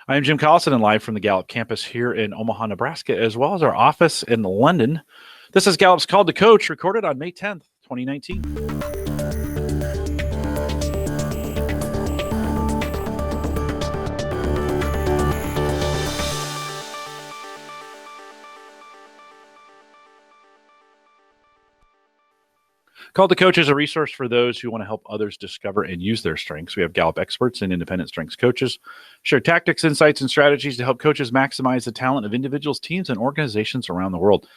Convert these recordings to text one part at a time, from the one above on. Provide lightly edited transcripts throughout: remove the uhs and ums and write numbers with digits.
I am Jim Collison and live from the Gallup campus here in Omaha, Nebraska, as well as our office in London. This is Gallup's Called to Coach, recorded on May 10th, 2019. Called to Coach is a resource for those who want to help others discover and use their strengths. We have Gallup experts and independent strengths coaches share tactics, insights, and strategies to help coaches maximize the talent of individuals, teams, and organizations around the world.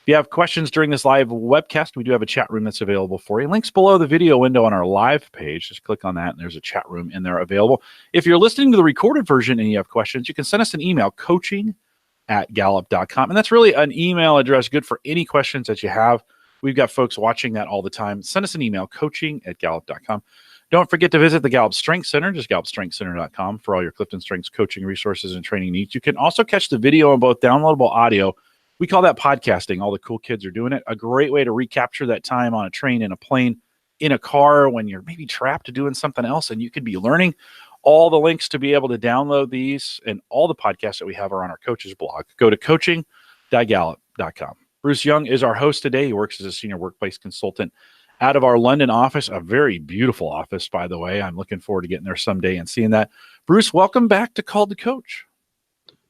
If you have questions during this live webcast, we do have a chat room that's available for you. Links below the video window on our live page. Just click on that, and there's a chat room in there available. If you're listening to the recorded version and you have questions, you can send us an email, coaching@gallup.com. And that's really an email address good for any questions that you have. We've got folks watching that all the time. Send us an email, coaching@gallup.com. Don't forget to visit the Gallup Strengths Center, just gallupstrengthscenter.com for all your Clifton Strengths coaching resources and training needs. You can also catch the video and both downloadable audio. We call that podcasting. All the cool kids are doing it. A great way to recapture that time on a train, in a plane, in a car, when you're maybe trapped doing something else and you could be learning. All the links to be able to download these and all the podcasts that we have are on our coaches blog. Go to coaching.gallup.com. Bruce Young is our host today. He works as a senior workplace consultant out of our London office, a very beautiful office, by the way. I'm looking forward to getting there someday and seeing that. Bruce, welcome back to Called to Coach.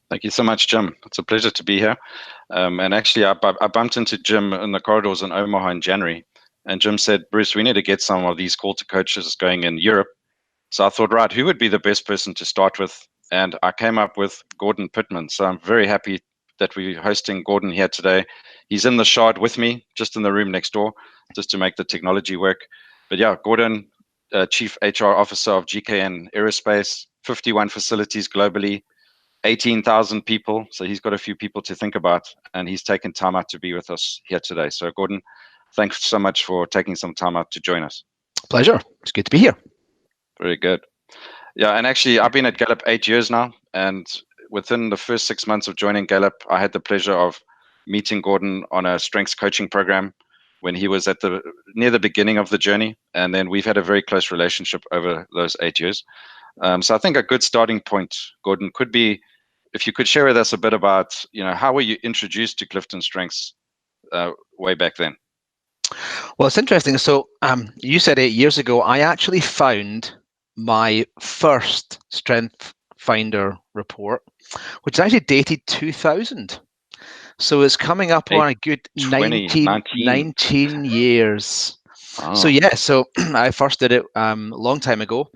Thank you so much, Jim. It's a pleasure to be here. And actually, I bumped into Jim in the corridors in Omaha in January. And Jim said, Bruce, we need to get some of these call to coaches going in Europe. So I thought, right, who would be the best person to start with? And I came up with Gordon Pitman. So I'm very happy that we're hosting Gordon here today. He's in the shard with me, just in the room next door, just to make the technology work. But yeah, Gordon, Chief HR Officer of GKN Aerospace, 51 facilities globally, 18,000 people. So he's got a few people to think about, and he's taken time out to be with us here today. So Gordon, thanks so much for taking some time out to join us. Pleasure. It's good to be here. Very good. Yeah, and actually, I've been at Gallup 8 years now, and within the first 6 months of joining Gallup, I had the pleasure of meeting Gordon on a strengths coaching program when he was at near the beginning of the journey. And then we've had a very close relationship over those 8 years. So I think a good starting point, Gordon, could be if you could share with us a bit about, how were you introduced to CliftonStrengths way back then? Well, it's interesting. So you said 8 years ago, I actually found my first Strengthsfinder report, which is actually dated 2000. So it's coming up on a good 19 years. Oh. So yeah, so I first did it a long time ago.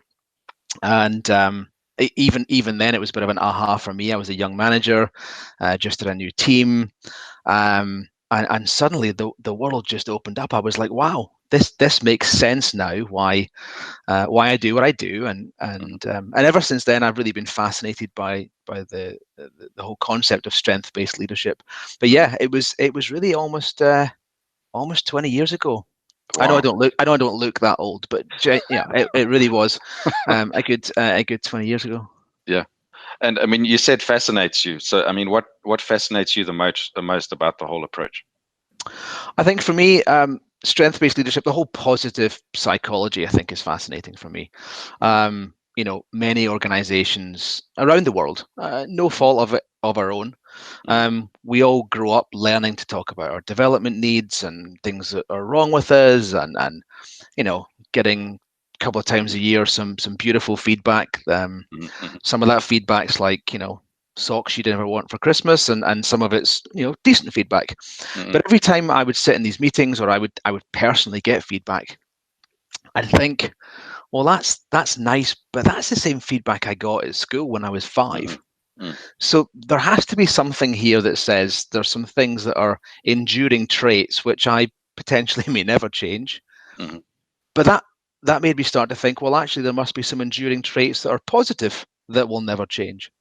And even then, it was a bit of an aha for me. I was a young manager, just at a new team. And suddenly the world just opened up. I was like, wow, this makes sense now, why I do what I do. And ever since then, I've really been fascinated by the whole concept of strength-based leadership. But yeah, it was really almost 20 years ago. Wow. I know I don't look that old, but yeah, it really was a good 20 years ago. Yeah. And I mean, you said fascinates you. So I mean, what fascinates you the most about the whole approach? I think for me, strength-based leadership, the whole positive psychology, I think, is fascinating for me. Many organizations around the world, no fault of our own, we all grow up learning to talk about our development needs and things that are wrong with us, and getting a couple of times a year some beautiful feedback. Some of that feedback's like socks you never want for Christmas, and some of it's decent feedback. But every time I would sit in these meetings, or I would personally get feedback, I'd think, well, that's nice, but that's the same feedback I got at school when I was 5. So there has to be something here that says there's some things that are enduring traits which I potentially may never change. But that made me start to think, well, actually, there must be some enduring traits that are positive that will never change.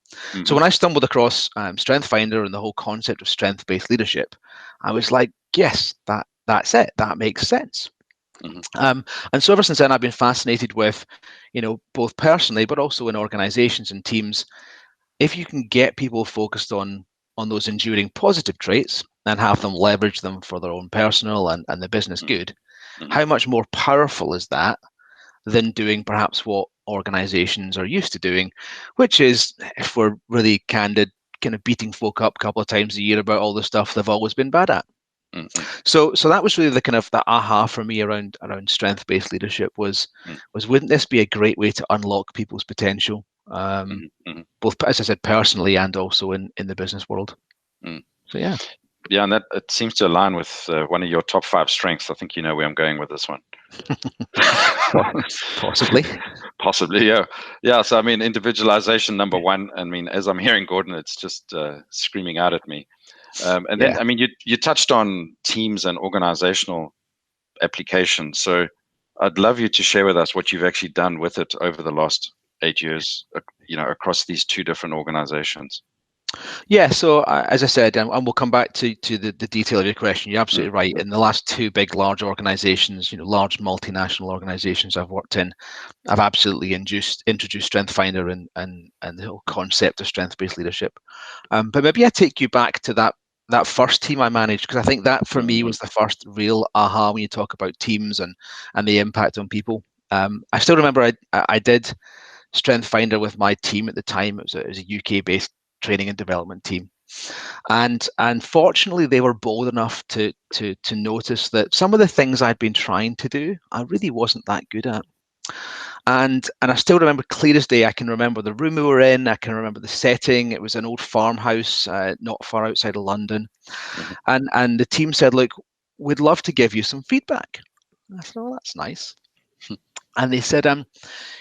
So when I stumbled across Strengthsfinder and the whole concept of strength-based leadership, I was like, yes, that's it. That makes sense. And so ever since then, I've been fascinated with, both personally, but also in organizations and teams, if you can get people focused on those enduring positive traits and have them leverage them for their own personal and the business good, how much more powerful is that than doing perhaps what organizations are used to doing, which is, if we're really candid, kind of beating folk up a couple of times a year about all the stuff they've always been bad at. So that was really the kind of the aha for me around strength-based leadership was wouldn't this be a great way to unlock people's potential, both, as I said, personally and also in the business world. So yeah. Yeah, and that it seems to align with one of your top 5 strengths. I think you know where I'm going with this one. Possibly. Possibly, yeah. Yeah, so I mean, individualization, number 1. I mean, as I'm hearing Gordon, it's just screaming out at me. And then, I mean, you touched on teams and organizational applications. So I'd love you to share with us what you've actually done with it over the last 8 years, across these 2 different organizations. Yeah, so as I said, and we'll come back to the detail of your question. You're absolutely right. In the last 2 big, large organizations, large multinational organizations I've worked in, I've absolutely introduced Strengthsfinder and the whole concept of strength-based leadership. But maybe I take you back to that first team I managed, because I think that for me was the first real aha when you talk about teams and the impact on people. I still remember I did Strengthsfinder with my team at the time. It was a UK-based training and development team, and fortunately they were bold enough to notice that some of the things I'd been trying to do I really wasn't that good at. And I still remember clear as day. I can remember the room we were in. I can remember the setting. It was an old farmhouse not far outside of London. And the team said, look, we'd love to give you some feedback. I said, oh, that's nice. And they said,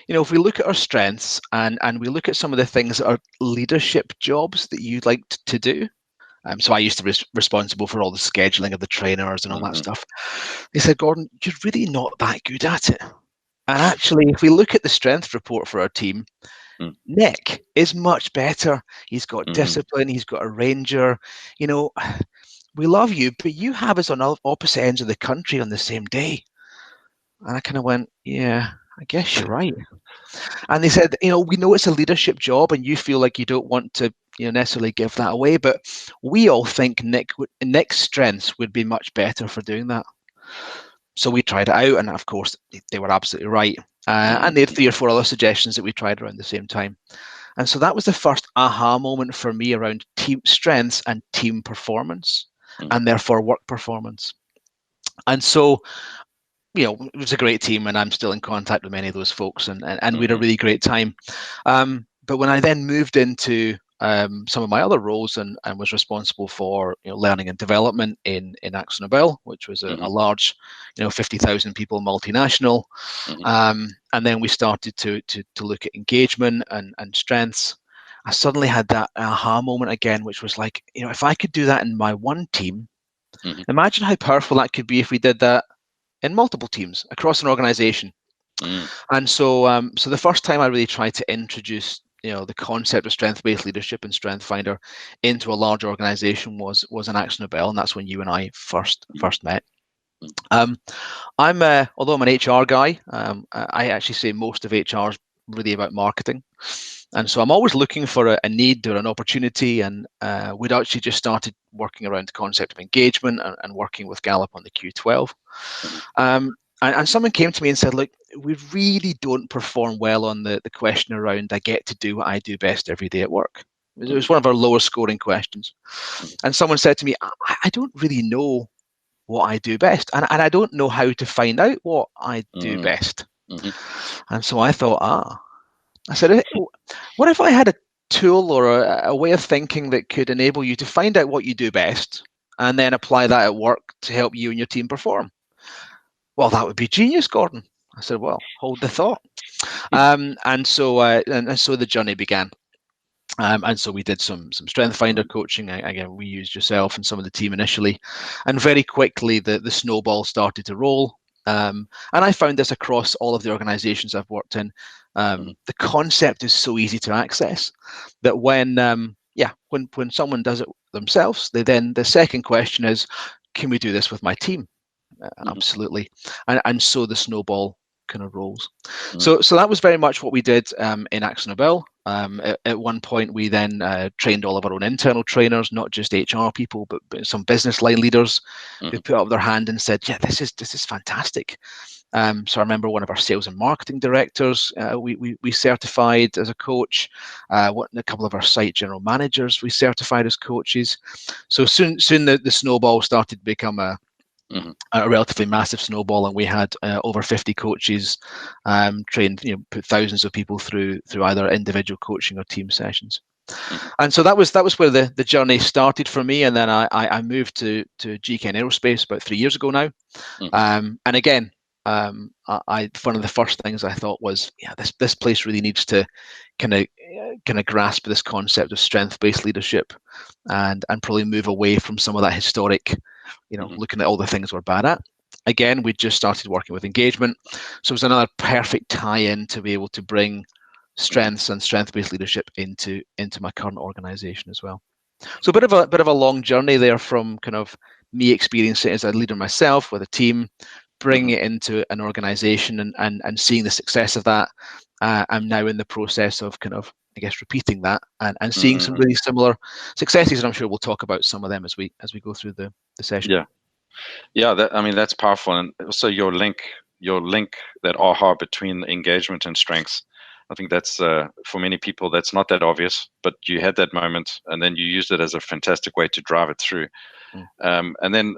if we look at our strengths and we look at some of the things that are leadership jobs that you'd like to do. So I used to be responsible for all the scheduling of the trainers and all that stuff. They said, Gordon, you're really not that good at it. And actually, if we look at the strength report for our team, Nick is much better. He's got discipline. He's got a ranger. We love you, but you have us on opposite ends of the country on the same day. And I kind of went, yeah, I guess you're right. And they said, we know it's a leadership job and you feel like you don't want to necessarily give that away, but we all think Nick's strengths would be much better for doing that. So we tried it out, and of course they were absolutely right. And they had 3 or 4 other suggestions that we tried around the same time. And so that was the first aha moment for me around team strengths and team performance, and therefore work performance. And so it was a great team, and I'm still in contact with many of those folks, and we had a really great time. But when I then moved into some of my other roles and was responsible for learning and development in AkzoNobel, which was a large 50,000 people multinational, and then we started to look at engagement and strengths. I suddenly had that aha moment again, which was like, if I could do that in my one team, imagine how powerful that could be if we did that in multiple teams across an organization. And so so the first time I really tried to introduce the concept of strength-based leadership and Strengthsfinder into a large organization was an AkzoNobel, and that's when you and I first met. Although I'm an HR guy, I actually say most of HR is really about marketing. And so I'm always looking for a need or an opportunity, and we'd actually just started working around the concept of engagement and working with Gallup on the Q12. And someone came to me and said, look, we really don't perform well on the question around I get to do what I do best every day at work. It was one of our lower scoring questions. And someone said to me, I don't really know what I do best, and I don't know how to find out what I do best. And so I thought, I said, what if I had a tool or a way of thinking that could enable you to find out what you do best and then apply that at work to help you and your team perform? Well, that would be genius, Gordon. I said, well, hold the thought. And so the journey began. And so we did some Strengthsfinder coaching. Again, we used yourself and some of the team initially, and very quickly the snowball started to roll. And I found this across all of the organizations I've worked in. The concept is so easy to access that when someone does it themselves, the second question is, can we do this with my team? Absolutely. And so the snowball kind of rolls. So that was very much what we did in AkzoNobel. At one point, we then trained all of our own internal trainers, not just HR people, but some business line leaders who put up their hand and said, yeah, this is fantastic. So I remember one of our sales and marketing directors, we certified as a coach. A couple of our site general managers we certified as coaches. So soon the snowball started to become a relatively massive snowball, and we had over 50 coaches trained, put thousands of people through either individual coaching or team sessions. And so that was where the journey started for me. And then I moved to GKN Aerospace about 3 years ago now. And again, one of the first things I thought was, this place really needs to kind of grasp this concept of strength-based leadership, and probably move away from some of that historic, looking at all the things we're bad at. Again, we just started working with engagement, so it was another perfect tie-in to be able to bring strengths and strength-based leadership into my current organization as well. So a bit of a long journey there, from kind of me experiencing it as a leader myself with a team, bringing it into an organization and seeing the success of that. I'm now in the process of kind of, I guess, repeating that and seeing some really similar successes, and I'm sure we'll talk about some of them as we go through the session. Yeah. That's powerful, and also your link that aha between engagement and strengths. I think that's for many people that's not that obvious, but you had that moment, and then you used it as a fantastic way to drive it through. And then,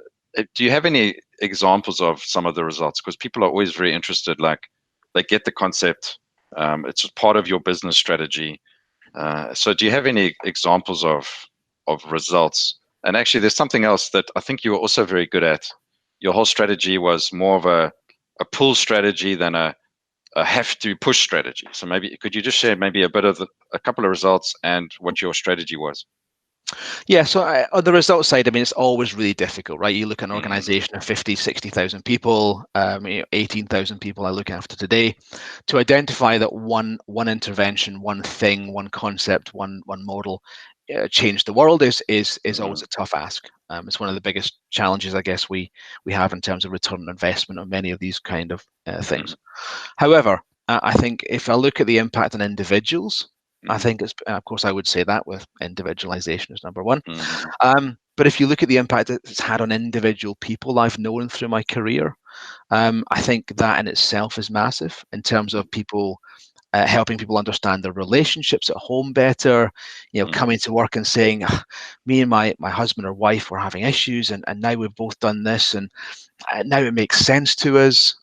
do you have any examples of some of the results? Because people are always very interested. Like, they get the concept. It's part of your business strategy. So do you have any examples of results? And actually, there's something else that I think you were also very good at. Your whole strategy was more of a pull strategy than a have to push strategy. So maybe could you just share maybe a couple of results and what your strategy was? Yeah, so on the results side, it's always really difficult, right? You look at an organization of 50, 60,000 people, 18,000 people I look after today, to identify that one intervention, one thing, one concept, one model changed the world is always a tough ask. It's one of the biggest challenges, I guess, we have in terms of return on investment on many of these kind of things. However, I think if I look at the impact on individuals, I think it's, of course, I would say that with individualization is number one. But if you look at the impact it's had on individual people I've known through my career, I think that in itself is massive in terms of people helping people understand their relationships at home better, coming to work and saying, me and my husband or wife were having issues, and now we've both done this, and now it makes sense to us.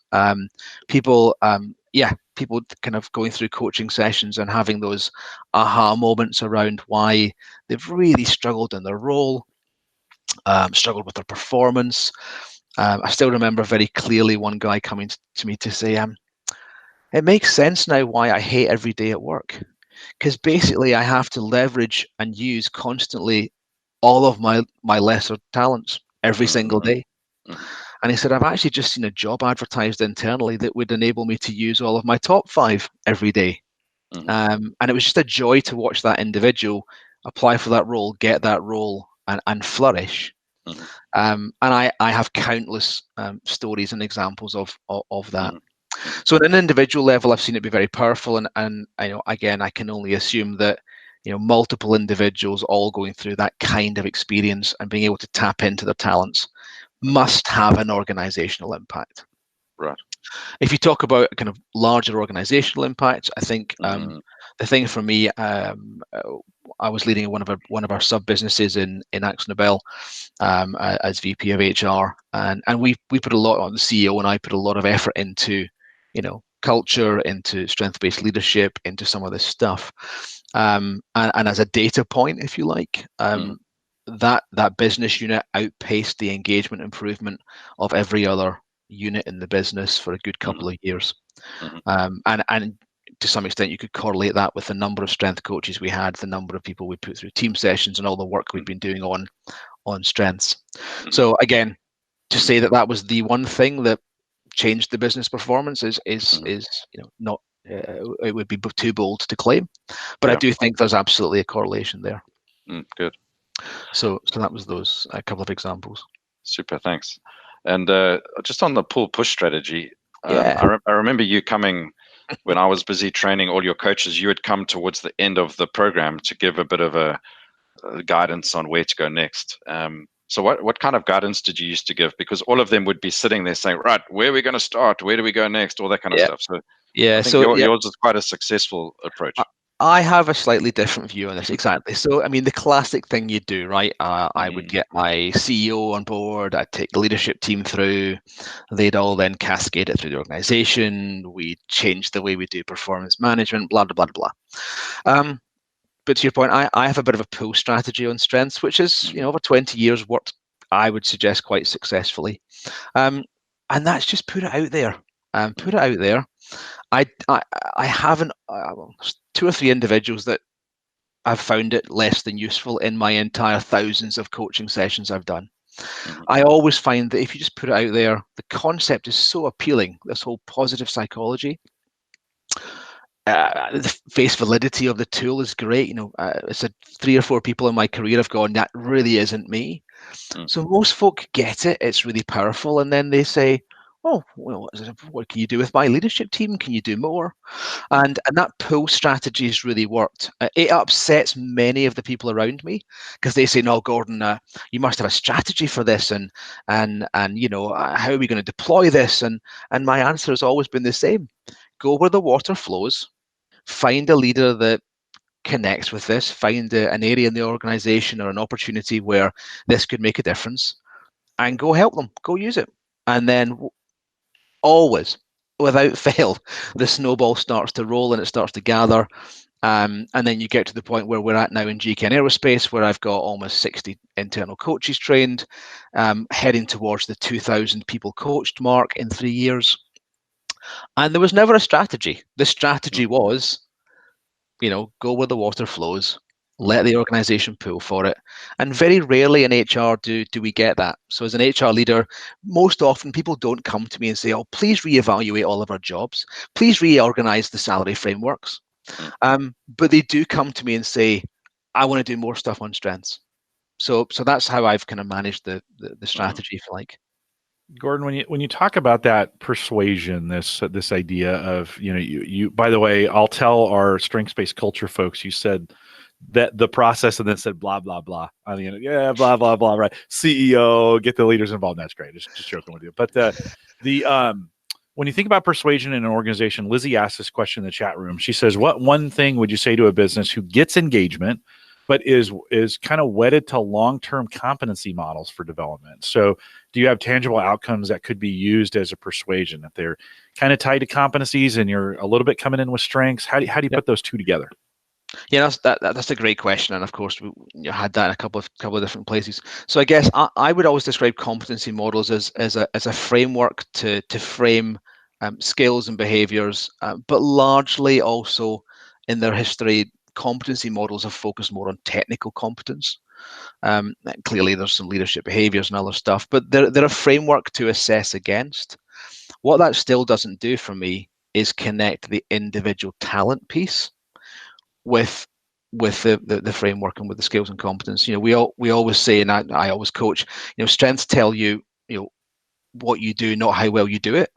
People kind of going through coaching sessions and having those aha moments around why they've really struggled in their role, struggled with their performance. I still remember very clearly one guy coming to me to say, it makes sense now why I hate every day at work, because basically I have to leverage and use constantly all of my lesser talents every single day. And he said, I've actually just seen a job advertised internally that would enable me to use all of my top 5 every day. And it was just a joy to watch that individual apply for that role, get that role, and flourish. And I have countless stories and examples of that. So at an individual level, I've seen it be very powerful. And again, I can only assume that multiple individuals all going through that kind of experience and being able to tap into their talents must have an organizational impact. Right. If you talk about kind of larger organizational impact, I think the thing for me, I was leading one of our sub businesses in Akzo Nobel as VP of HR, and we put a lot on, the CEO and I put a lot of effort into culture, into strength-based leadership, into some of this stuff, and as a data point, if you like, that business unit outpaced the engagement improvement of every other unit in the business for a good couple of years. And to some extent, you could correlate that with the number of strength coaches we had, the number of people we put through team sessions, and all the work we've been doing on strengths. So again, to say that was the one thing that changed the business performance is not it would be too bold to claim, but I do think there's absolutely a correlation there. Good. So that was those a couple of examples. Super, thanks. And just on the pull-push strategy, I remember you coming when I was busy training all your coaches. You had come towards the end of the program to give a bit of a guidance on where to go next. So what kind of guidance did you use to give? Because all of them would be sitting there saying, right, where are we going to start? Where do we go next? All that kind of stuff. So Yeah. I think So yours is quite a successful approach. I have a slightly different view on this. Exactly. So, I mean, the classic thing you do, right? I would get my CEO on board. I'd take the leadership team through. They'd all then cascade it through the organization. We change the way we do performance management, blah, blah, blah, blah. But to your point, I have a bit of a pull strategy on strengths, which is, over 20 years worked, I would suggest, quite successfully. And that's just put it out there. Put it out there. I haven't, two or three individuals that I've found it less than useful in my entire thousands of coaching sessions I've done. I always find that if you just put it out there, the concept is so appealing, this whole positive psychology. The face validity of the tool is great. I said 3 or 4 people in my career have gone, that really isn't me. So most folk get it. It's really powerful. And then they say, oh, well, what can you do with my leadership team? Can you do more? And that pull strategy has really worked. It upsets many of the people around me because they say, no, Gordon, you must have a strategy for this. And how are we going to deploy this? And my answer has always been the same. Go where the water flows. Find a leader that connects with this. Find an area in the organization or an opportunity where this could make a difference and go help them. Go use it. And then always, without fail, the snowball starts to roll and it starts to gather. And then you get to the point where we're at now in GKN Aerospace, where I've got almost 60 internal coaches trained, heading towards the 2,000 people coached mark in 3 years. And there was never a strategy. The strategy was, go where the water flows, let the organization pull for it. And very rarely in HR do we get that. So as an HR leader, most often people don't come to me and say, oh, please reevaluate all of our jobs. Please reorganize the salary frameworks. But they do come to me and say, I want to do more stuff on strengths. So that's how I've kind of managed the strategy, if you like. Gordon, when you talk about that persuasion, this idea of, you by the way, I'll tell our strengths-based culture folks, you said that the process and then said blah blah blah on the end. Yeah, blah blah blah, right? CEO, get the leaders involved. That's great. Just joking with you. But when you think about persuasion in an organization, Lizzie asked this question in the chat room. She says, what one thing would you say to a business who gets engagement but is kind of wedded to long-term competency models for development? So do you have tangible outcomes that could be used as a persuasion if they're kind of tied to competencies and you're a little bit coming in with strengths? How do you put those two together? Yeah, that's a great question, and of course we had that in a couple of different places. So I guess I would always describe competency models as a framework to frame skills and behaviors, but largely also in their history, competency models have focused more on technical competence. Clearly, there's some leadership behaviors and other stuff, but they're a framework to assess against. What that still doesn't do for me is connect the individual talent piece with the framework and with the skills and competence. We always say, and I always coach, strengths tell you, what you do, not how well you do it.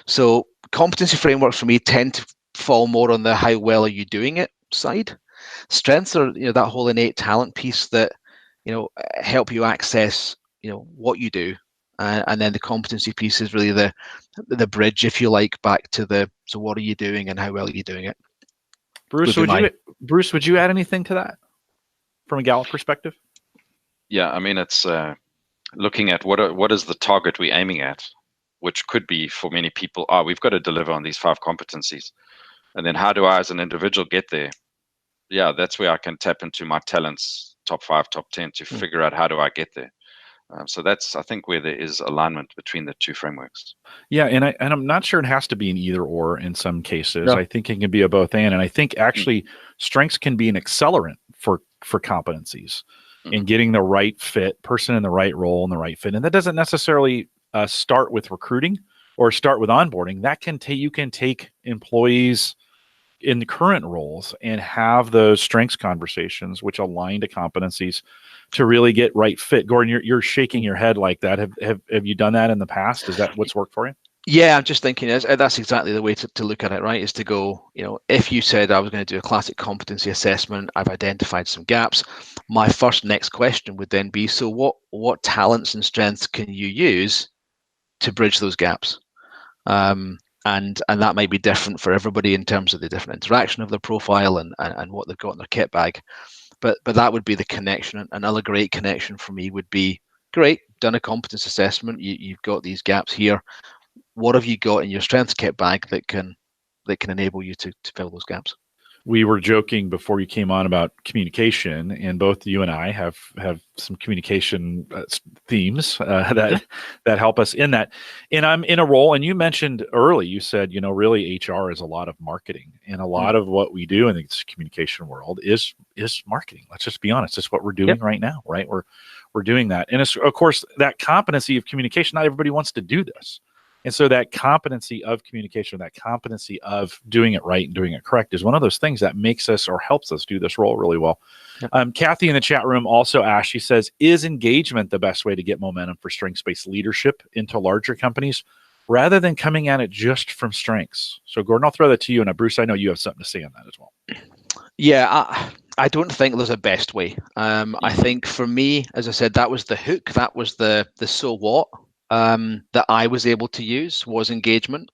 So competency frameworks for me tend to fall more on the how well are you doing it side. Strengths are that whole innate talent piece that help you access what you do, and then the competency piece is really the bridge, if you like, back to so what are you doing and how well are you doing it. Bruce, would you add anything to that from a Gallup perspective? Yeah, I mean, it's looking at what is the target we're aiming at, which could be for many people, we've got to deliver on these 5 competencies. And then how do I as an individual get there? Yeah, that's where I can tap into my talents, top 5, top 10, to figure out how do I get there. So that's, I think, where there is alignment between the 2 frameworks. Yeah, and I'm not sure it has to be an either or in some cases. No. I think it can be a both and I think actually strengths can be an accelerant for competencies in getting the right fit person in the right role and the right fit. And that doesn't necessarily start with recruiting or start with onboarding. That can you can take employees in the current roles and have those strengths conversations which align to competencies to really get right fit. Gordon, you're shaking your head like that. Have you done that in the past? Is that what's worked for you? Yeah, I'm just thinking that's exactly the way to look at it, right? Is to go, if you said I was going to do a classic competency assessment, I've identified some gaps. My next question would then be, so what talents and strengths can you use to bridge those gaps? And that might be different for everybody in terms of the different interaction of their profile and what they've got in their kit bag. But that would be the connection. Another great connection for me would be, great, done a competence assessment. You've got these gaps here. What have you got in your strengths kit bag that can enable you to fill those gaps? We were joking before you came on about communication, and both you and I have some communication themes that help us in that. And I'm in a role, and you mentioned early, you said, really HR is a lot of marketing, and a lot of what we do in the communication world is marketing. Let's just be honest. It's what we're doing right now, right? We're doing that. And it's, of course, that competency of communication, not everybody wants to do this. And so that competency of communication, that competency of doing it right and doing it correct is one of those things that makes us or helps us do this role really well. Yep. Kathy in the chat room also asked, she says, is engagement the best way to get momentum for strengths-based leadership into larger companies rather than coming at it just from strengths? So Gordon, I'll throw that to you. And Bruce, I know you have something to say on that as well. Yeah, I don't think there's a best way. I think for me, as I said, that was the hook. That was the so what. That I was able to use was engagement.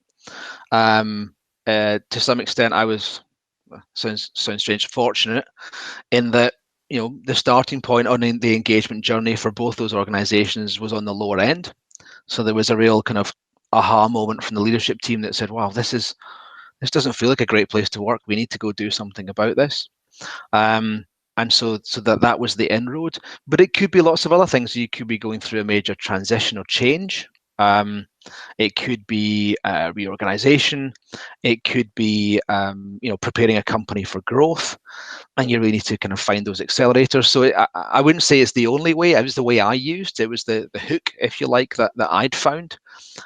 To some extent, I was, sounds strange, fortunate in that, the starting point on the engagement journey for both those organizations was on the lower end. So there was a real kind of aha moment from the leadership team that said, wow, this doesn't feel like a great place to work. We need to go do something about this. And so that was the inroad, but it could be lots of other things. You could be going through a major transition or change. It could be reorganization. It could be preparing a company for growth, and you really need to kind of find those accelerators. So I wouldn't say it's the only way. It was the way I used. It was the hook, if you like, that I'd found.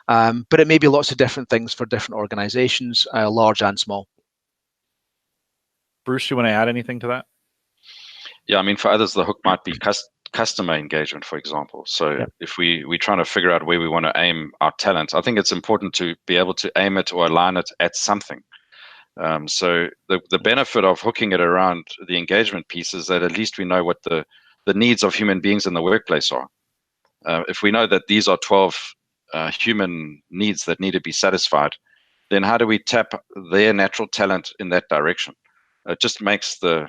But it may be lots of different things for different organizations, large and small. Bruce, you want to add anything to that? Yeah, I mean, for others, the hook might be customer engagement, for example. So if we're trying to figure out where we want to aim our talent, I think it's important to be able to aim it or align it at something. So the benefit of hooking it around the engagement piece is that at least we know what the needs of human beings in the workplace are. If we know that these are 12 human needs that need to be satisfied, then how do we tap their natural talent in that direction? It just makes the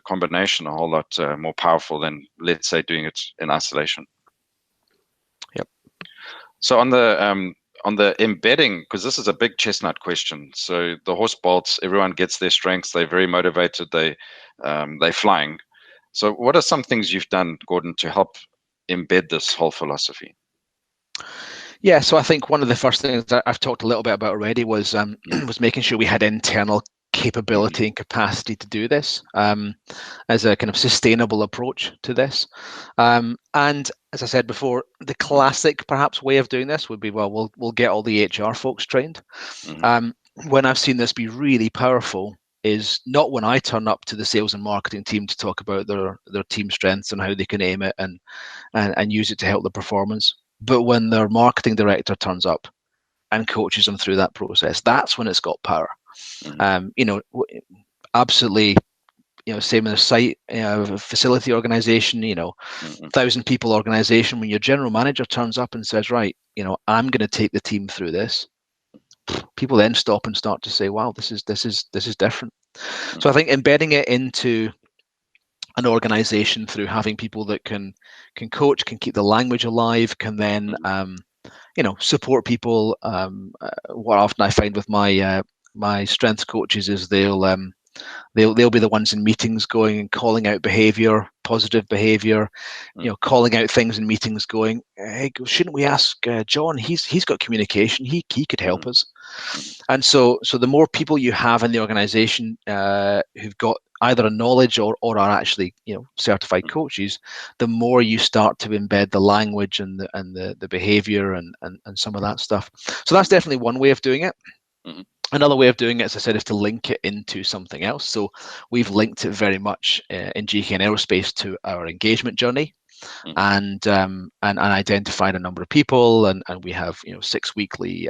combination a whole lot more powerful than, let's say, doing it in isolation. Yep. So on the embedding, because this is a big chestnut question. So the horse bolts, everyone gets their strengths. They're very motivated. They're flying. So what are some things you've done, Gordon, to help embed this whole philosophy? Yeah, so I think one of the first things that I've talked a little bit about already was making sure we had internal capability and capacity to do this as a kind of sustainable approach to this. And as I said before, the classic perhaps way of doing this would be, well, we'll get all the HR folks trained. When I've seen this be really powerful is not when I turn up to the sales and marketing team to talk about their team strengths and how they can aim it and use it to help the performance, but when their marketing director turns up and coaches them through that process. That's when it's got power. Absolutely, same in a site, facility organization, 1,000 people organization. When your general manager turns up and says, right, I'm going to take the team through this, people then stop and start to say, wow, this is different. So I think embedding it into an organization through having people that can coach, can keep the language alive, can then support people. What often I find with my strengths coaches is they'll be the ones in meetings going and calling out behavior, positive behavior, calling out things in meetings going, hey, shouldn't we ask John? He's got communication. He could help us. And so the more people you have in the organization who've got either a knowledge or are actually certified coaches, the more you start to embed the language and the behavior and some of that stuff. So that's definitely one way of doing it. Another way of doing it, as I said, is to link it into something else. So we've linked it very much in GKN Aerospace to our engagement journey. and identified a number of people, and we have 6 weekly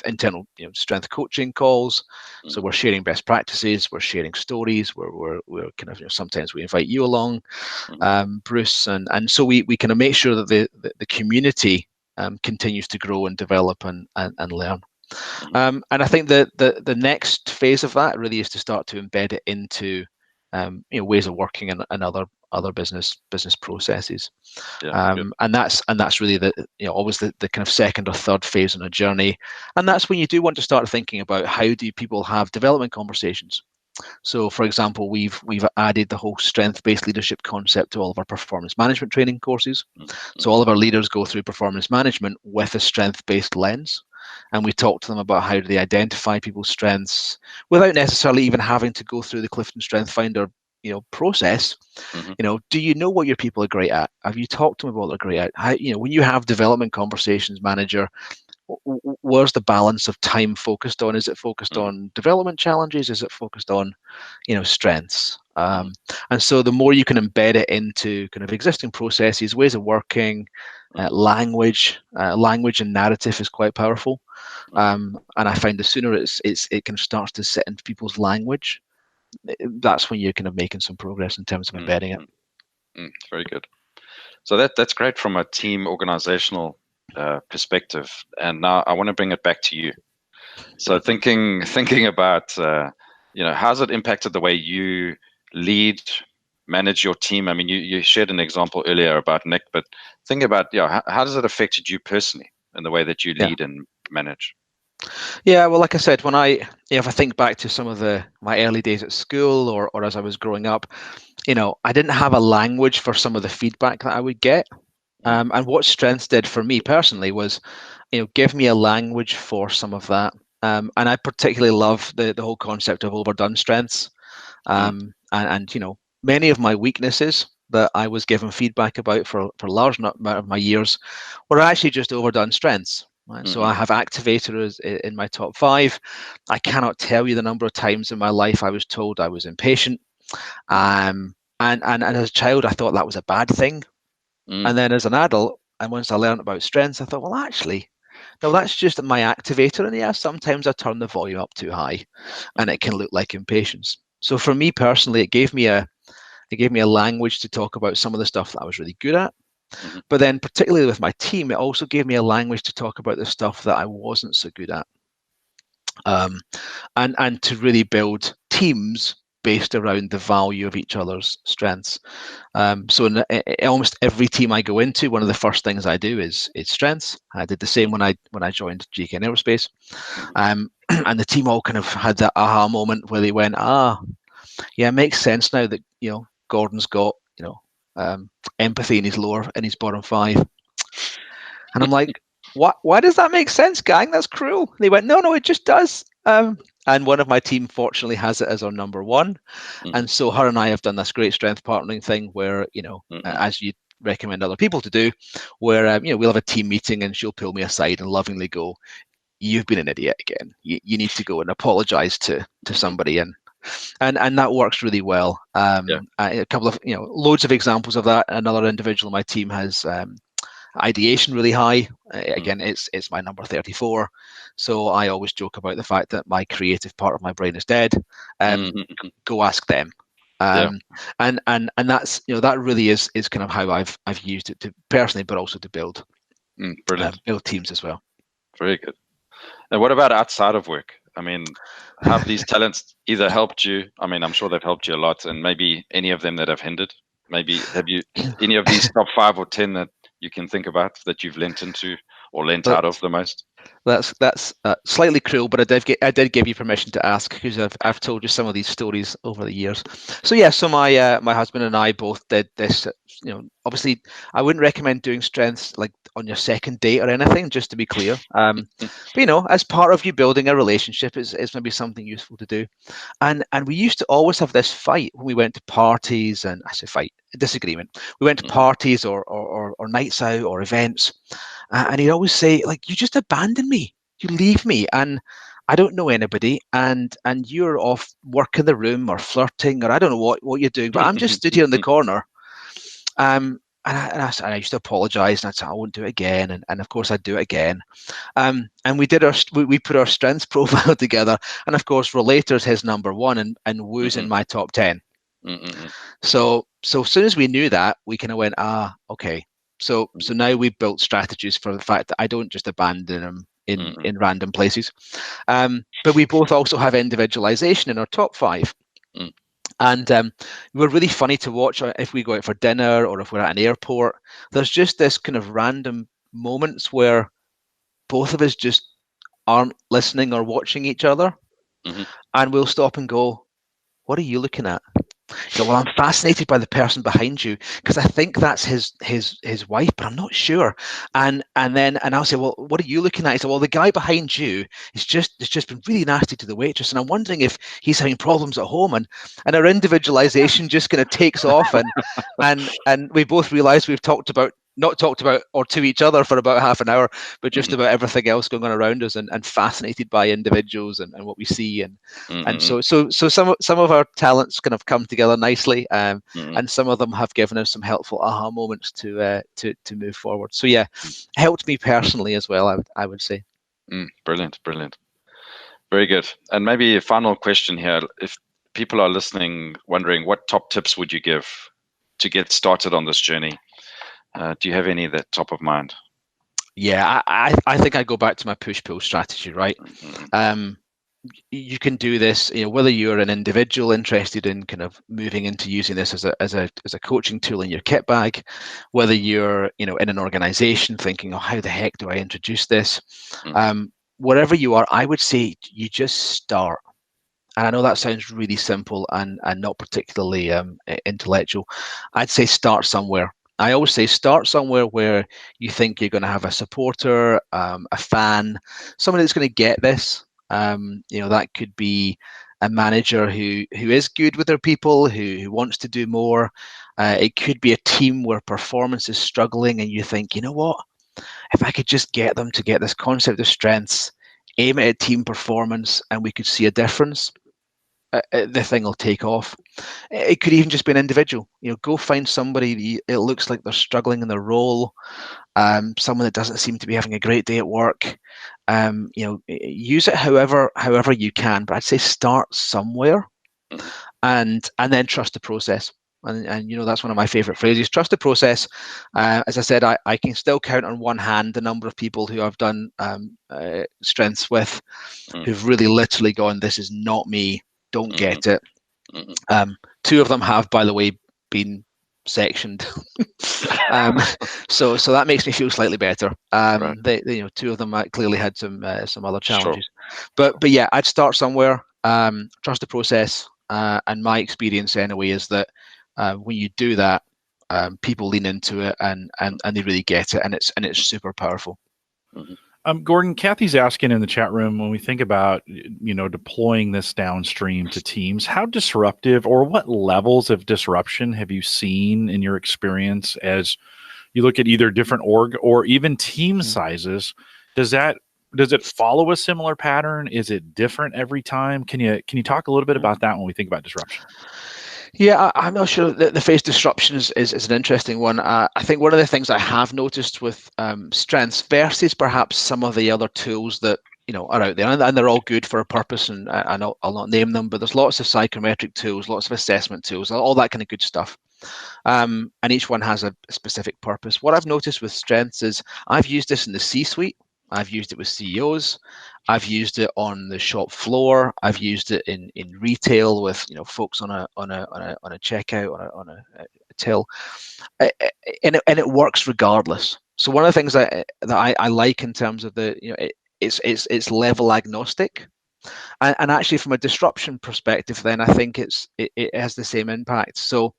internal strength coaching calls. So we're sharing best practices, we're sharing stories, we're kind of sometimes we invite you along, Bruce, and so we kind of make sure that the community continues to grow and develop and learn. And I think the next phase of that really is to start to embed it into ways of working and other business processes. And that's really always the kind of second or third phase in a journey. And that's when you do want to start thinking about how do people have development conversations. So, for example, we've added the whole strength-based leadership concept to all of our performance management training courses. So all of our leaders go through performance management with a strength-based lens, and we talk to them about how do they identify people's strengths without necessarily even having to go through the Clifton Strengthsfinder process. Do you know what your people are great at? Have you talked to them about what they're great at? How, when you have development conversations, manager, where's the balance of time focused on? Is it focused on development challenges? Is it focused on strengths? And so the more you can embed it into kind of existing processes, ways of working, language and narrative is quite powerful. And I find the sooner it kind of starts to sit into people's language, that's when you're kind of making some progress in terms of embedding it. Very good. So that's great from a team organizational perspective. And now I want to bring it back to you. So thinking about how's it impacted the way you lead, manage your team? I mean, you shared an example earlier about Nick, but think about how does it affected you personally in the way that you lead and manage? Yeah, well, like I said, when if I think back to some of my early days at school or as I was growing up, I didn't have a language for some of the feedback that I would get. And what Strengths did for me personally was, give me a language for some of that. And I particularly love the whole concept of overdone strengths. And many of my weaknesses that I was given feedback about for a large amount of my years were actually just overdone strengths. Right? So I have activators in my top 5. I cannot tell you the number of times in my life I was told I was impatient. And as a child, I thought that was a bad thing. And then as an adult, and once I learned about strengths, I thought, well, actually, no, that's just my activator. And yeah, sometimes I turn the volume up too high and it can look like impatience. So for me personally, it gave me a language to talk about some of the stuff that I was really good at. But then particularly with my team, it also gave me a language to talk about the stuff that I wasn't so good at. And to really build teams based around the value of each other's strengths. So in almost every team I go into, one of the first things I do is strengths. I did the same when I joined GKN Aerospace. And the team all kind of had that aha moment where they went, yeah, it makes sense now that Gordon's got empathy in his bottom 5. And I'm like, why does that make sense, gang? That's cruel. And they went, no, it just does. And one of my team fortunately has it as our number 1. And so her and I have done this great strength partnering thing where, as you recommend other people to do, where, we'll have a team meeting and she'll pull me aside and lovingly go, you've been an idiot again. You need to go and apologize to somebody. And that works really well. A couple of, loads of examples of that. Another individual in my team has ideation really high. Again, it's my number 34. So I always joke about the fact that my creative part of my brain is dead. Go ask them. And that's, that really is kind of how I've used it to personally, but also to build teams as well. Very good. And what about outside of work? I mean, have these talents either helped you? I mean, I'm sure they've helped you a lot, and maybe any of them that have hindered. Maybe have you any of these top 5 or 10 that you can think about that you've lent into or lent out of the most? That's slightly cruel, but I did give you permission to ask because I've told you some of these stories over the years. So yeah, so my husband and I both did this. Obviously, I wouldn't recommend doing strengths like on your second date or anything, just to be clear. But as part of you building a relationship, it's maybe something useful to do. And we used to always have this fight when we went to parties, and I say fight, disagreement. We went to parties or nights out or events. And he'd always say, like, you just abandon me, you leave me, and I don't know anybody, and you're off work in the room or flirting, or I don't know what you're doing, but I'm just stood here in the corner. And I used to apologize, and I'd say I won't do it again, and of course I'd do it again. And we put our strengths profile together, and of course Relator's his number one, and Woo's in my top 10. So as soon as we knew that, we kind of went, okay. So now we've built strategies for the fact that I don't just abandon them in random places. But we both also have individualization in our top 5. And we're really funny to watch if we go out for dinner or if we're at an airport. There's just this kind of random moments where both of us just aren't listening or watching each other. And we'll stop and go, what are you looking at? Well, I'm fascinated by the person behind you because I think that's his wife, but I'm not sure. And I'll say, well, what are you looking at? He said, well, the guy behind you it's just been really nasty to the waitress, and I'm wondering if he's having problems at home. And our individualization just kind of takes off, and we both realize we've not talked about or to each other for about half an hour, but just about everything else going on around us, and fascinated by individuals and what we see, and so some of our talents kind of come together nicely, and some of them have given us some helpful aha moments to move forward. So yeah, helped me personally as well, I would say. Brilliant, very good. And maybe a final question here: if people are listening, wondering what top tips would you give to get started on this journey? Do you have any that top of mind? Yeah, I think I go back to my push-pull strategy, right? You can do this, whether you're an individual interested in kind of moving into using this as a coaching tool in your kit bag, whether you're in an organization thinking, oh, how the heck do I introduce this? Wherever you are, I would say you just start. And I know that sounds really simple and not particularly intellectual. I'd say start somewhere. I always say start somewhere where you think you're going to have a supporter, a fan, someone that's going to get this. That could be a manager who is good with their people, who wants to do more. It could be a team where performance is struggling, and you think, you know what? If I could just get them to get this concept of strengths, aim it at team performance, and we could see a difference, the thing will take off. It could even just be an individual. Go find somebody it looks like they're struggling in their role, someone that doesn't seem to be having a great day at work. Use it however you can, but I'd say start somewhere, and then trust the process. And that's one of my favorite phrases, trust the process. As I said, I can still count on one hand the number of people who I've done strengths with who've really literally gone, this is not me, don't get it. 2 of them have, by the way, been sectioned. So that makes me feel slightly better. Right. They 2 of them clearly had some other challenges. Sure. But yeah, I'd start somewhere, trust the process, and my experience anyway is that when you do that, people lean into it and they really get it, and it's super powerful. Gordon, Kathy's asking in the chat room, when we think about deploying this downstream to teams, how disruptive or what levels of disruption have you seen in your experience as you look at either different org or even team sizes? Does it follow a similar pattern? Is it different every time? Can you talk a little bit about that when we think about disruption? Yeah, I'm not sure. The phrase disruption is an interesting one. I think one of the things I have noticed with strengths versus perhaps some of the other tools that are out there, and they're all good for a purpose, and I'll not name them, but there's lots of psychometric tools, lots of assessment tools, all that kind of good stuff. And each one has a specific purpose. What I've noticed with strengths is I've used this in the C-suite. I've used it with CEOs. I've used it on the shop floor. I've used it in retail with folks on a checkout, on a till, and it works regardless. So one of the things that I like in terms of it's level agnostic, and actually from a disruption perspective, then I think it has the same impact. So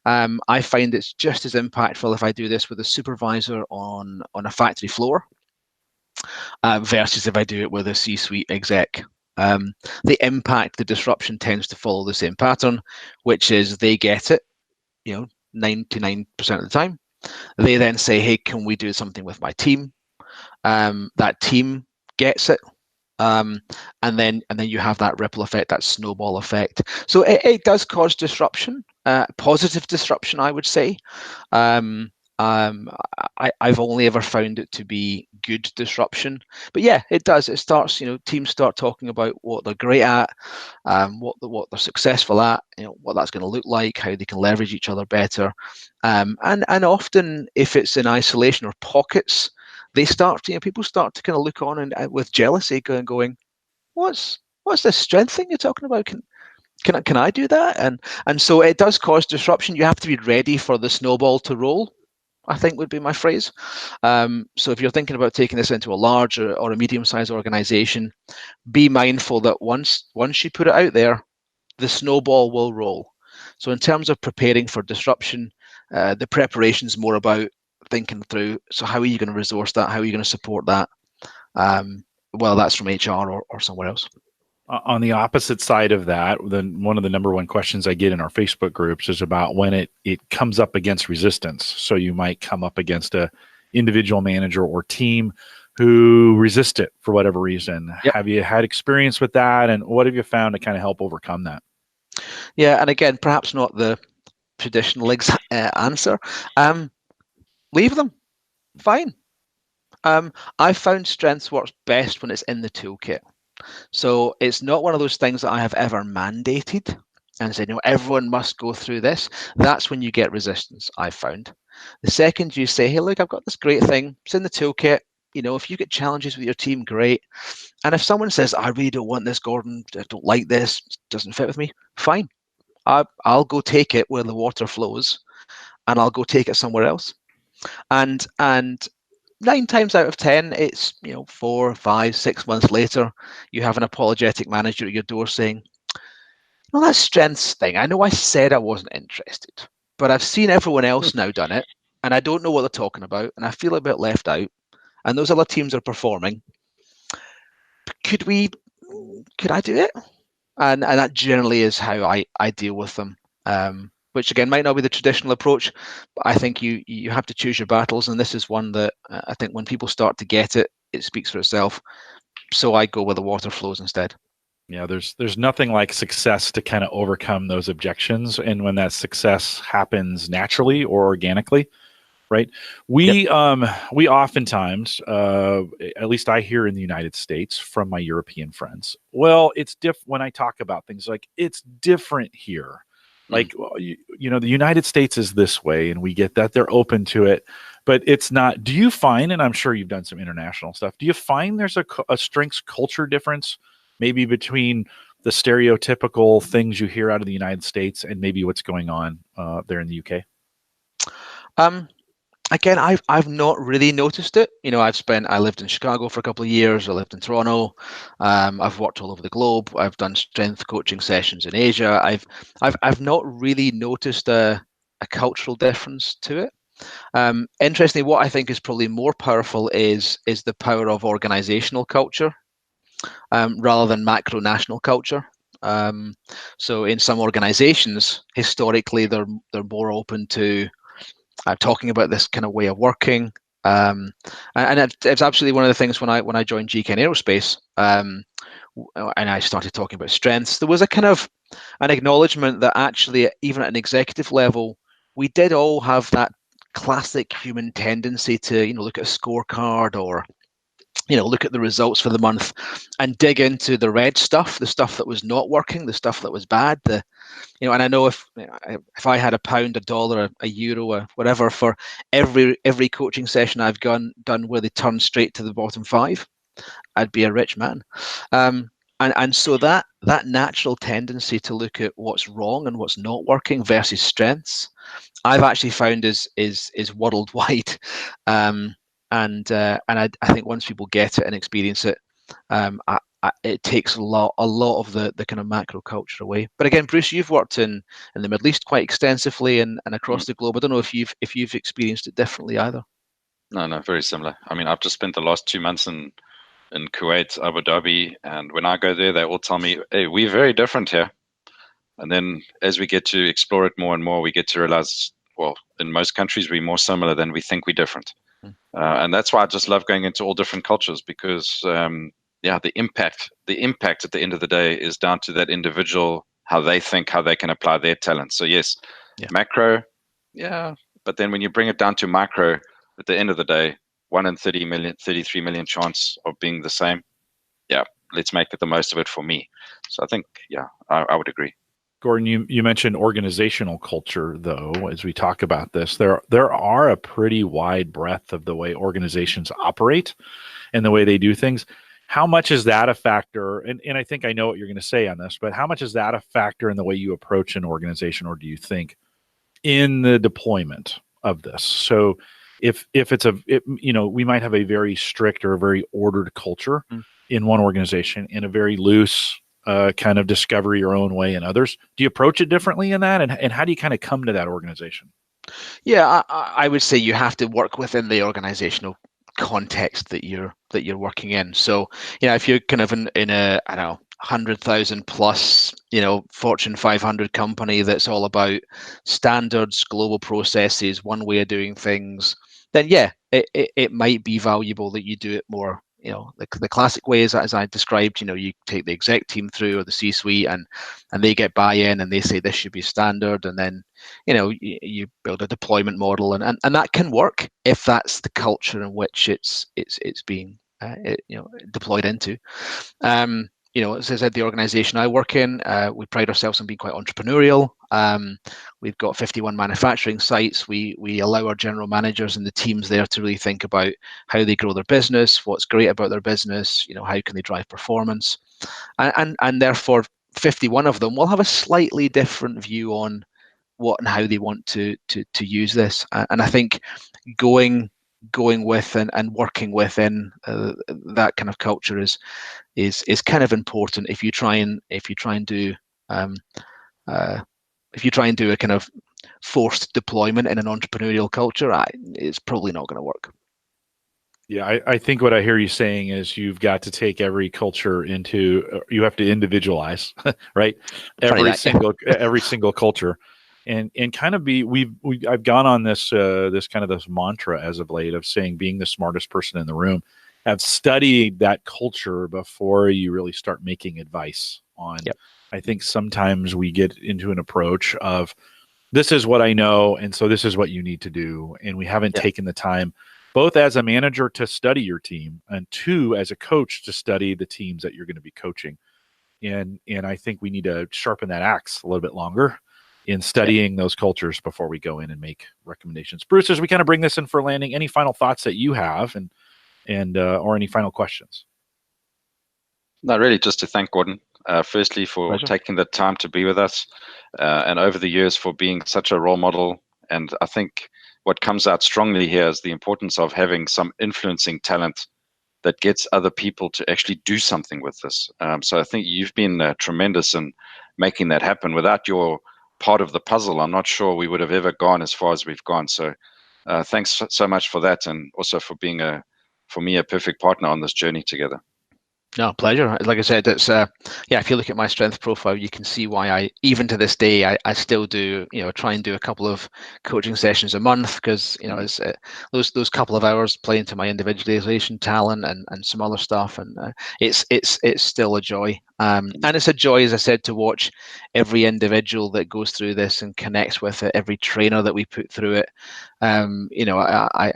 I find it's just as impactful if I do this with a supervisor on a factory floor. Versus if I do it with a C-suite exec. The impact, the disruption tends to follow the same pattern, which is they get it, 99% of the time. They then say, hey, can we do something with my team? That team gets it. And then you have that ripple effect, that snowball effect. So it does cause disruption, positive disruption, I would say. I've only ever found it to be good disruption. But yeah, it does. It starts, teams start talking about what they're great at, what they're successful at, what that's going to look like, how they can leverage each other better. And often, if it's in isolation or pockets, they start, people start to kind of look on and with jealousy going, what's this strength thing you're talking about? Can I do that? And so it does cause disruption. You have to be ready for the snowball to roll, I think would be my phrase. So if you're thinking about taking this into a large or a medium-sized organization, be mindful that once you put it out there, the snowball will roll. So in terms of preparing for disruption, the preparation is more about thinking through, so how are you going to resource that? How are you going to support that? Well, that's from HR or somewhere else. On the opposite side of that, then one of the number one questions I get in our Facebook groups is about when it comes up against resistance. So you might come up against a individual manager or team who resist it for whatever reason. Yep. Have you had experience with that, and what have you found to kind of help overcome that? Yeah, and again, perhaps not the traditional answer. Leave them. Fine. I found strengths works best when it's in the toolkit. So it's not one of those things that I have ever mandated and said, everyone must go through this. That's when you get resistance, I've found. The second you say, hey, look, I've got this great thing. It's in the toolkit. If you get challenges with your team, great. And if someone says, I really don't want this, Gordon, I don't like this, it doesn't fit with me, fine. I'll go take it where the water flows, and I'll go take it somewhere else. And 9 times out of 10, it's 4, 5, 6 months later, you have an apologetic manager at your door saying, "Well, that strengths thing, I know I said I wasn't interested, but I've seen everyone else now done it, and I don't know what they're talking about, and I feel a bit left out, and those other teams are performing. Could I do it?" And that generally is how I deal with them. Which again might not be the traditional approach, but I think you have to choose your battles, and this is one that I think when people start to get it, it speaks for itself. So I go where the water flows instead. Yeah, there's nothing like success to kind of overcome those objections, and when that success happens naturally or organically, right? We oftentimes, at least I hear in the United States from my European friends, well, it's when I talk about things like it's different here. Like, the United States is this way, and we get that they're open to it, but it's not. Do you find, and I'm sure you've done some international stuff, do you find there's a strengths culture difference maybe between the stereotypical things you hear out of the United States and maybe what's going on there in the UK? Again, I've not really noticed it. I lived in Chicago for a couple of years. I lived in Toronto. I've worked all over the globe. I've done strength coaching sessions in Asia. I've not really noticed a cultural difference to it. Interestingly, what I think is probably more powerful is the power of organizational culture rather than macro national culture. So in some organizations, historically, they're more open to talking about this kind of way of working, and it's absolutely one of the things when I joined GKN Aerospace, and I started talking about strengths. There was a kind of an acknowledgement that actually, even at an executive level, we did all have that classic human tendency to look at a scorecard or look at the results for the month and dig into the red stuff, the stuff that was not working, the stuff that was bad, and I know if I had £1, $1, a euro, whatever for every coaching session I've done where they turn straight to the bottom 5, I'd be a rich man. And so that natural tendency to look at what's wrong and what's not working versus strengths, I've actually found is worldwide. And I think once people get it and experience it, it takes a lot of the kind of macro culture away. But again, Bruce, you've worked in the Middle East quite extensively and across the globe. I don't know if you've experienced it differently either. No, very similar. I mean, I've just spent the last 2 months in Kuwait, Abu Dhabi, and when I go there, they all tell me, "Hey, we're very different here." And then as we get to explore it more and more, we get to realize, well, in most countries, we're more similar than we think we're different. And that's why I just love going into all different cultures, because the impact at the end of the day is down to that individual, how they think, how they can apply their talents. So yes, macro, but But then when you bring it down to micro, at the end of the day, 1 in 30 million, 33 million chance of being the same. Yeah, let's make the most of it for me. So I think, yeah, I would agree. Gordon, you mentioned organizational culture, though, as we talk about this. There are a pretty wide breadth of the way organizations operate and the way they do things. How much is that a factor? And I think I know what you're going to say on this, but how much is that a factor in the way you approach an organization, or do you think in the deployment of this? So if it's we might have a very strict or a very ordered culture in one organization and a very loose kind of discover your own way in others. Do you approach it differently in that? And how do you kind of come to that organization? Yeah, I would say you have to work within the organizational context that you're working in. So, if you're kind of in a, I don't know, 100,000 plus, Fortune 500 company that's all about standards, global processes, one way of doing things, then yeah, it might be valuable that you do it more, the classic ways as I described. You take the exec team through, or the C-suite, and they get buy-in and they say this should be standard, and then you build a deployment model, and that can work if that's the culture in which it's being deployed into. As I said, the organization I work in, we pride ourselves on being quite entrepreneurial. We've got 51 manufacturing sites. We allow our general managers and the teams there to really think about how they grow their business, what's great about their business, how can they drive performance, and therefore 51 of them will have a slightly different view on what and how they want to use this. And I think going with and working within that kind of culture is kind of important. If you try and do a kind of forced deployment in an entrepreneurial culture, it's probably not going to work. Yeah, I think what I hear you saying is you've got to take every culture you have to individualize, right? Every single culture. And kind of I've gone on this mantra as of late of saying being the smartest person in the room. Have studied that culture before you really start making advice on. Yep. I think sometimes we get into an approach of this is what I know, and so this is what you need to do, and we haven't taken the time, both as a manager to study your team, and two, as a coach to study the teams that you're going to be coaching. And I think we need to sharpen that axe a little bit longer in studying those cultures before we go in and make recommendations. Bruce, as we kind of bring this in for landing, any final thoughts that you have and or any final questions? No, really, just to thank Gordon, firstly for taking the time to be with us, and over the years for being such a role model. And I think what comes out strongly here is the importance of having some influencing talent that gets other people to actually do something with this. So I think you've been tremendous in making that happen. Without your part of the puzzle, I'm not sure we would have ever gone as far as we've gone. So thanks so much for that, and also for being for me, a perfect partner on this journey together. No, pleasure. Like I said, it's if you look at my strength profile, you can see why I, even to this day, I still do, try and do a couple of coaching sessions a month, because, it's those couple of hours play into my individualization talent and some other stuff. And it's still a joy. And it's a joy, as I said, to watch every individual that goes through this and connects with it, every trainer that we put through it. I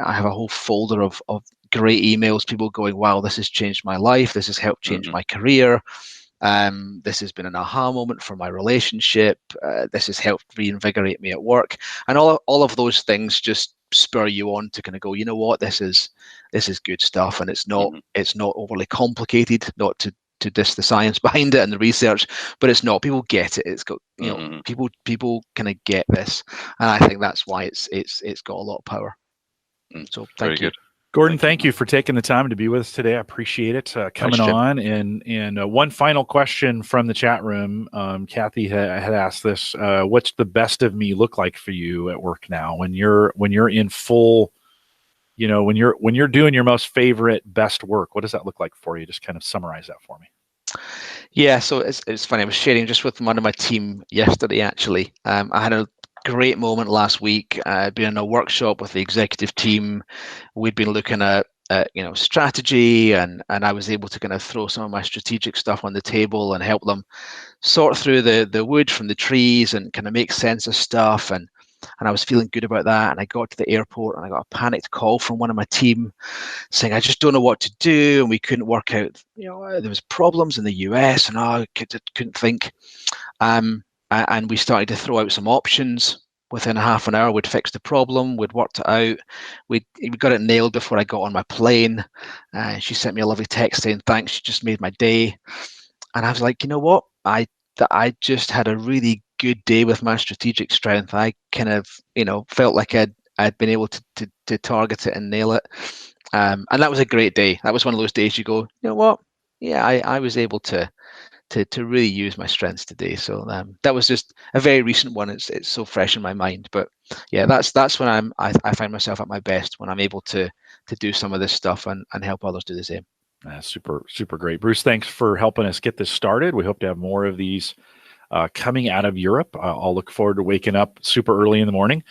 have a whole folder of great emails, people going, wow, this has changed my life, this has helped change my career, this has been an aha moment for my relationship, this has helped reinvigorate me at work, and all of those things just spur you on to kind of go, you know what, this is good stuff, and it's not overly complicated, not to diss the science behind it and the research, but it's not. People get it. It's got people kind of get this, and I think that's why it's got a lot of power. So thank you. Good. Gordon, thank you for taking the time to be with us today. I appreciate it coming on. And one final question from the chat room. Kathy had asked this: what's the best of me look like for you at work now? When you're in full, when you're doing your most favorite, best work, what does that look like for you? Just kind of summarize that for me. Yeah, so it's funny. I was sharing just with one of my team yesterday. Actually, I had a great moment last week. Been in a workshop with the executive team. We'd been looking at strategy, and I was able to kind of throw some of my strategic stuff on the table and help them sort through the wood from the trees and kind of make sense of stuff. And and I was feeling good about that. And I got to the airport and I got a panicked call from one of my team saying, I just don't know what to do. And we couldn't work out, there was problems in the US and I couldn't think. And we started to throw out some options. Within half an hour, we'd fixed the problem. We'd worked it out. We got it nailed before I got on my plane. She sent me a lovely text saying, thanks, she just made my day. And I was like, you know what? I just had a really good day with my strategic strength. I kind of, felt like I'd been able to target it and nail it. And that was a great day. That was one of those days you go, you know what? Yeah, I was able to really use my strengths today. So that was just a very recent one. It's so fresh in my mind. But yeah, that's when I find myself at my best, when I'm able to do some of this stuff and help others do the same. Super, super great. Bruce, thanks for helping us get this started. We hope to have more of these coming out of Europe. I'll look forward to waking up super early in the morning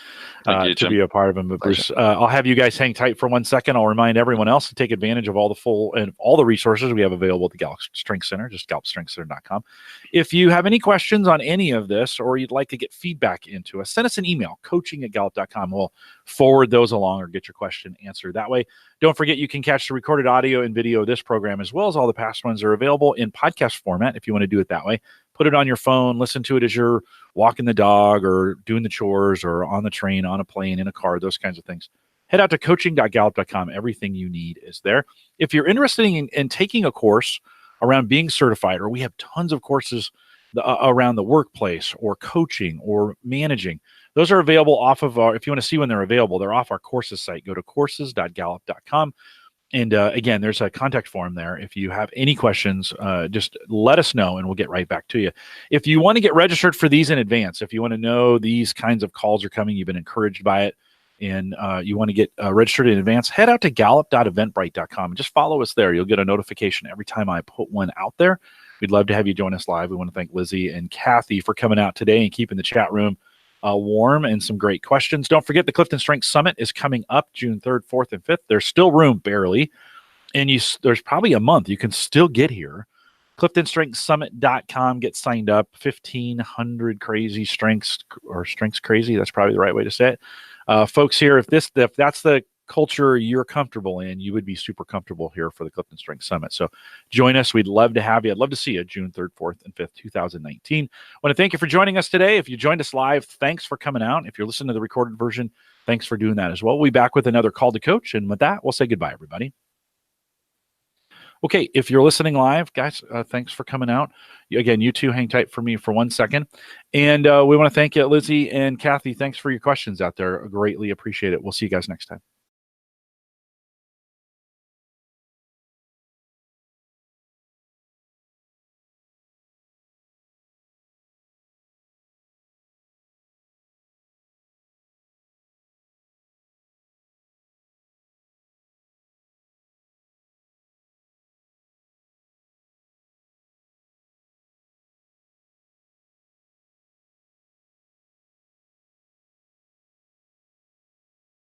to be a part of them. But Bruce, I'll have you guys hang tight for 1 second. I'll remind everyone else to take advantage of all the resources we have available at the Gallup Strength Center, just gallupstrengthcenter.com. If you have any questions on any of this, or you'd like to get feedback into us, send us an email, coaching@gallup.com. We'll forward those along or get your question answered that way. Don't forget, you can catch the recorded audio and video of this program, as well as all the past ones, are available in podcast format if you want to do it that way. Put it on your phone, listen to it as you're walking the dog or doing the chores or on the train, on a plane, in a car, those kinds of things. Head out to coaching.gallup.com. Everything you need is there. If you're interested in taking a course around being certified, or we have tons of courses around the workplace or coaching or managing, those are available off of if you want to see when they're available, they're off our courses site. Go to courses.gallup.com. And again, there's a contact form there. If you have any questions, just let us know and we'll get right back to you. If you want to get registered for these in advance, if you want to know these kinds of calls are coming, you've been encouraged by it, and you want to get registered in advance, head out to gallup.eventbrite.com and just follow us there. You'll get a notification every time I put one out there. We'd love to have you join us live. We want to thank Lizzie and Kathy for coming out today and keeping the chat room warm and some great questions. Don't forget, the Clifton Strengths Summit is coming up June 3rd, 4th, and 5th. There's still room, barely. And there's probably a month. You can still get here. CliftonStrengthsSummit.com. Get signed up. 1,500 crazy strengths, or strengths crazy. That's probably the right way to say it. Folks here, if that's the culture you're comfortable in, you would be super comfortable here for the Clifton Strengths Summit. So join us. We'd love to have you. I'd love to see you June 3rd, 4th, and 5th, 2019. I want to thank you for joining us today. If you joined us live, thanks for coming out. If you're listening to the recorded version, thanks for doing that as well. We'll be back with another Call to Coach. And with that, we'll say goodbye, everybody. Okay, if you're listening live, guys, thanks for coming out. Again, you two hang tight for me for 1 second. And we want to thank you, Lizzie and Kathy. Thanks for your questions out there. I greatly appreciate it. We'll see you guys next time.